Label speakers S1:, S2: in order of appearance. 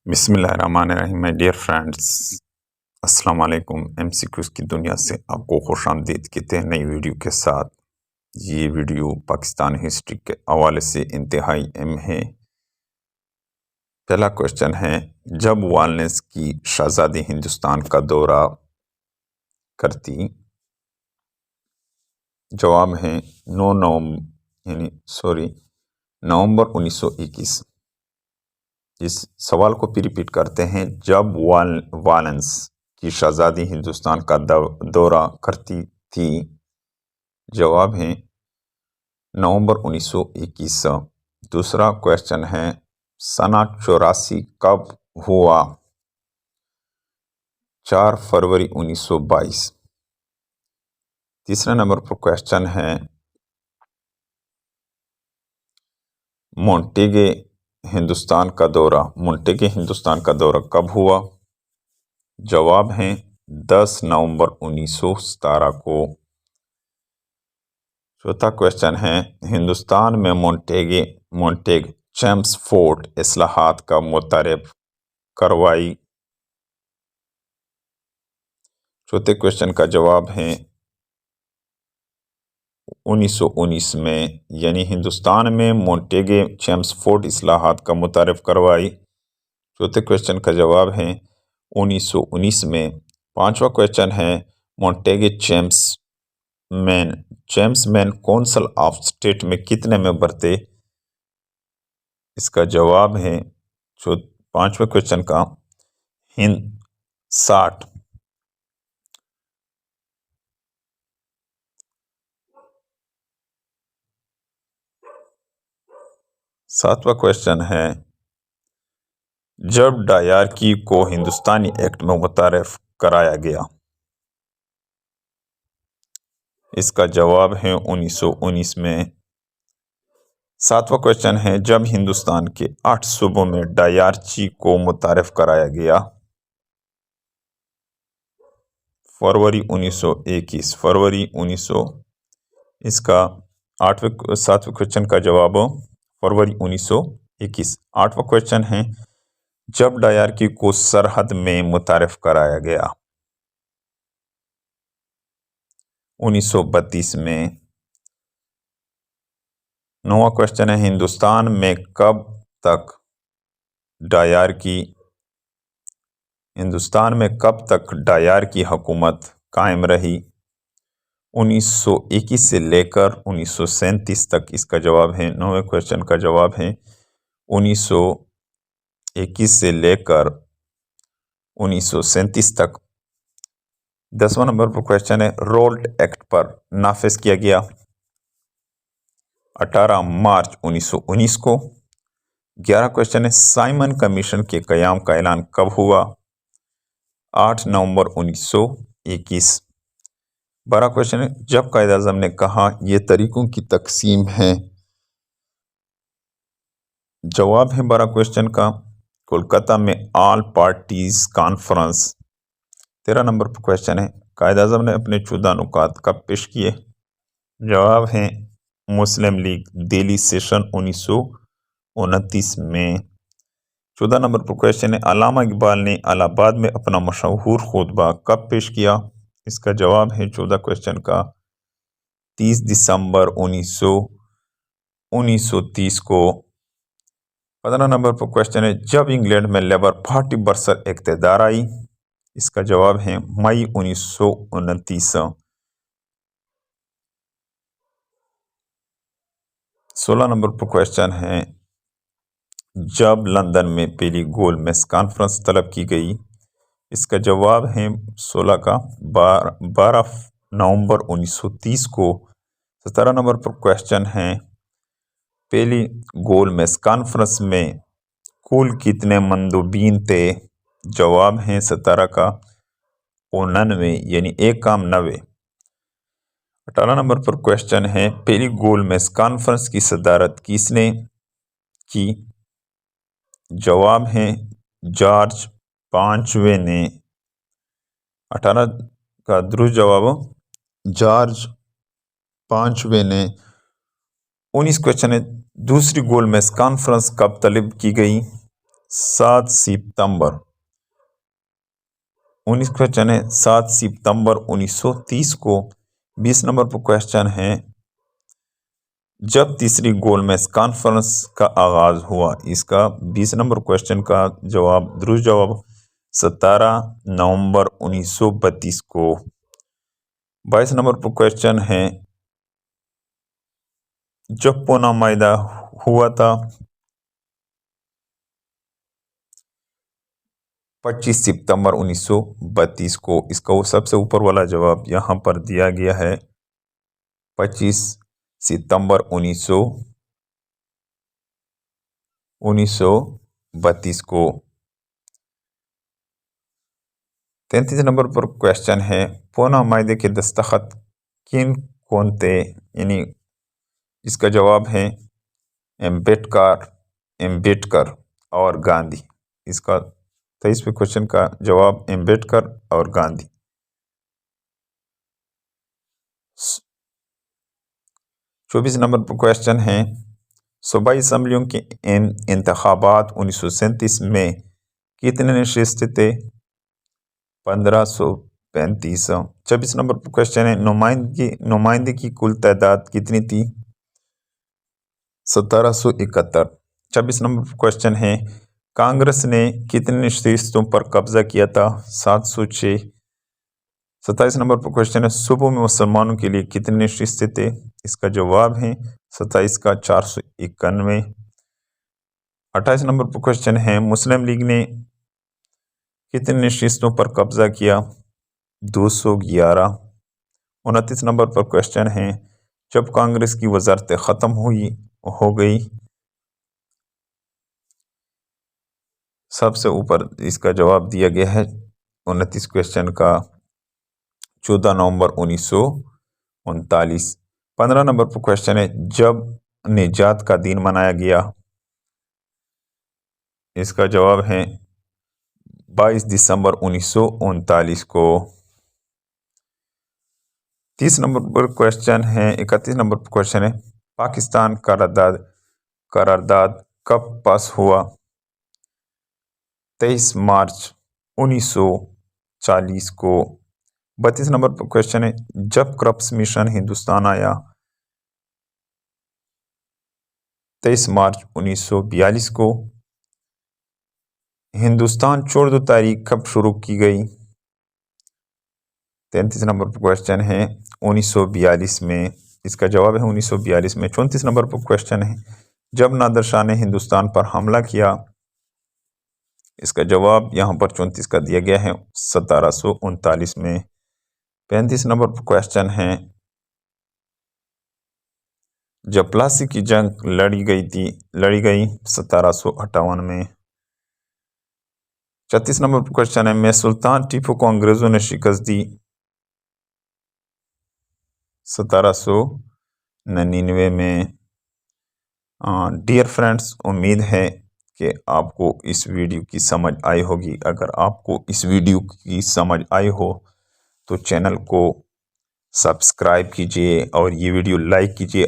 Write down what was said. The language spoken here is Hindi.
S1: बिस्मिल्लाहिर्रहमानिर्रहीम माय डियर फ्रेंड्स, अस्सलाम वालेकुम। एमसीक्यूज़ की दुनिया से आपको खुशामदीद कहते हैं नई वीडियो के साथ। ये वीडियो पाकिस्तान हिस्ट्री के हवाले से इंतहाई अहम है। पहला क्वेश्चन है, जब वालनेस की शहजादी हिंदुस्तान का दौरा करती? जवाब है नवंबर 1921। इस सवाल को भी रिपीट करते हैं, जब वालेंस की शहजादी हिंदुस्तान का दौरा करती थी? जवाब है नवंबर 1921। दूसरा क्वेश्चन है, सना 84 कब हुआ? 4 फरवरी 1922। तीसरा नंबर पर क्वेश्चन है, मोंटेगे हिंदुस्तान का दौरा कब हुआ? जवाब है 10 नवंबर 1917 को। चौथा क्वेश्चन है, हिंदुस्तान में मोंटेग चेम्सफोर्ड इस्लाहात का मुतारिफ करवाई? चौथे क्वेश्चन का जवाब है 1919 में, यानी हिंदुस्तान में मोंटेगे चेम्सफोर्ड इस्लाहात का मुतारिफ करवाई। चौथे क्वेश्चन का जवाब है 1919 में। पांचवा क्वेश्चन है, मोंटेगे चेम्समैन काउंसिल ऑफ स्टेट में कितने मेंबर थे? इसका जवाब है पांचवें क्वेश्चन का 60। सातवां क्वेश्चन है, जब डायरकी को हिंदुस्तानी एक्ट में मुतारिफ कराया गया? इसका जवाब है 1919 में। सातवां क्वेश्चन है, जब हिंदुस्तान के 8 सूबों में डायरकी को मुतारिफ कराया गया? फरवरी 1921। इसका सातवें क्वेश्चन का जवाब फरवरी 1921। आठवां क्वेश्चन है, जब डायरकी को सरहद में मुतारिफ कराया गया? 1932 में। नौवां क्वेश्चन है, हिंदुस्तान में कब तक डायरकी हुकूमत कायम रही? 1921 से लेकर 1937 तक। इसका जवाब है, नौवें क्वेश्चन का जवाब है 1921 से लेकर 1937 तक। 10वां नंबर पर क्वेश्चन है, रोल्ट एक्ट पर नाफिज किया गया? 18 मार्च 1919 को। 11 क्वेश्चन है, साइमन कमीशन के क़याम का ऐलान कब हुआ? 8 नवंबर 1921। 12 क्वेश्चन है, जब कायद आज़म ने कहा यह तरीकों की तकसीम है? जवाब है 12 क्वेश्चन का कोलकाता में ऑल पार्टीज कॉन्फ्रेंस। 13 नंबर पर क्वेश्चन है, कायद आज़म ने अपने 14 नुकात कब पेश किए? जवाब है मुस्लिम लीग दिल्ली सेशन 1929 में। 14 नंबर पर क्वेश्चन है, अल्लामा इकबाल ने इलाहाबाद में अपना मशहूर खुतबा कब पेश किया? इसका जवाब है 14 क्वेश्चन का 30 दिसंबर 1930 को। 15 नंबर पर क्वेश्चन है, जब इंग्लैंड में लेबर पार्टी बरसर इक़्तिदार आई? इसका जवाब है मई 1929। 16 नंबर पर क्वेश्चन है, जब लंदन में पहली गोलमेज कॉन्फ्रेंस तलब की गई? इसका जवाब है 12 नवंबर 1930 को। 17 नंबर पर क्वेश्चन है, पहली गोलमेज कॉन्फ्रेंस में कुल कितने मंदूबीन थे? जवाब है 17 का 99, यानी 1:90। 18 नंबर पर क्वेश्चन है, पहली गोलमेज कॉन्फ्रेंस की सदारत किसने की? जवाब है जॉर्ज पांचवें ने। 18 का दुरुस्त जवाब जॉर्ज पांचवें ने। 19 क्वेश्चन है, दूसरी गोलमेज कॉन्फ्रेंस कब तलब की गई? 7 सितंबर 1930 को। 20 नंबर पर क्वेश्चन है, जब तीसरी गोलमेज कॉन्फ्रेंस का आगाज हुआ। इसका 20 नंबर क्वेश्चन का जवाब, दुरुस्त जवाब 17 नवंबर 1932 को। 22 नंबर पर क्वेश्चन है, जब पूना मायदा हुआ था 25 सितंबर 1932 को। इसका वो सबसे ऊपर वाला जवाब यहाँ पर दिया गया है, 25 सितंबर 1932 को। 33 नंबर पर क्वेश्चन है, पूना मायदे के दस्तखत किन कौन थे, यानी इसका जवाब है एम्बेडकर और गांधी। इसका 23वें क्वेश्चन का जवाब एम्बेडकर और गांधी। 24 नंबर पर क्वेश्चन है, सूबाई असम्बलियों के इंतखाबात 1937 में कितने नशिस्त थे? 1535। 26 नंबर पर क्वेश्चन है, नुमाइंदगी की कुल तादाद कितनी थी? 1771। 26 नंबर पर क्वेश्चन है, कांग्रेस ने कितनी नशिस्तों पर कब्जा किया था? 706। 27 नंबर पर क्वेश्चन है, सूबों में मुसलमानों के लिए कितने नशिस्तें थे? इसका जवाब है 27 का 491। 28 नंबर पर क्वेश्चन है, मुस्लिम लीग ने कितनी नशिस्तों पर कब्जा किया? 211। 29 नंबर पर क्वेश्चन है, जब कांग्रेस की वजारत ख़त्म हो गई। सबसे ऊपर इसका जवाब दिया गया है 29 क्वेश्चन का 14 नवंबर 1939। 15 नंबर पर क्वेश्चन है, जब निजात का दिन मनाया गया। इसका जवाब है 22 दिसंबर 1939 को। 30 नंबर पर क्वेश्चन है, 31 नंबर पर क्वेश्चन है, पाकिस्तान करारदाद कब पास हुआ? 23 मार्च 1940 को। 32 नंबर पर क्वेश्चन है, जब क्रप्स मिशन हिंदुस्तान आया। 23 मार्च 1942 को। हिंदुस्तान छोड़ दो तारीख कब शुरू की गई? 33 नंबर पर क्वेश्चन है 1942 में। इसका जवाब है 1942 में। 34 नंबर पर क्वेश्चन है, जब नादिर शाह ने हिंदुस्तान पर हमला किया। इसका जवाब यहाँ पर 34 का दिया गया है 1739 में। 35 नंबर पर क्वेश्चन है, जब प्लासी की जंग लड़ी गई 1758 में। 36 नंबर पर क्वेश्चन है, मैं सुल्तान टीपू को अंग्रेजों ने शिकस्त दी। 1799 में। डियर फ्रेंड्स, उम्मीद है कि आपको इस वीडियो की समझ आई होगी। अगर आपको इस वीडियो की समझ आई हो तो चैनल को सब्सक्राइब कीजिए और ये वीडियो लाइक कीजिए।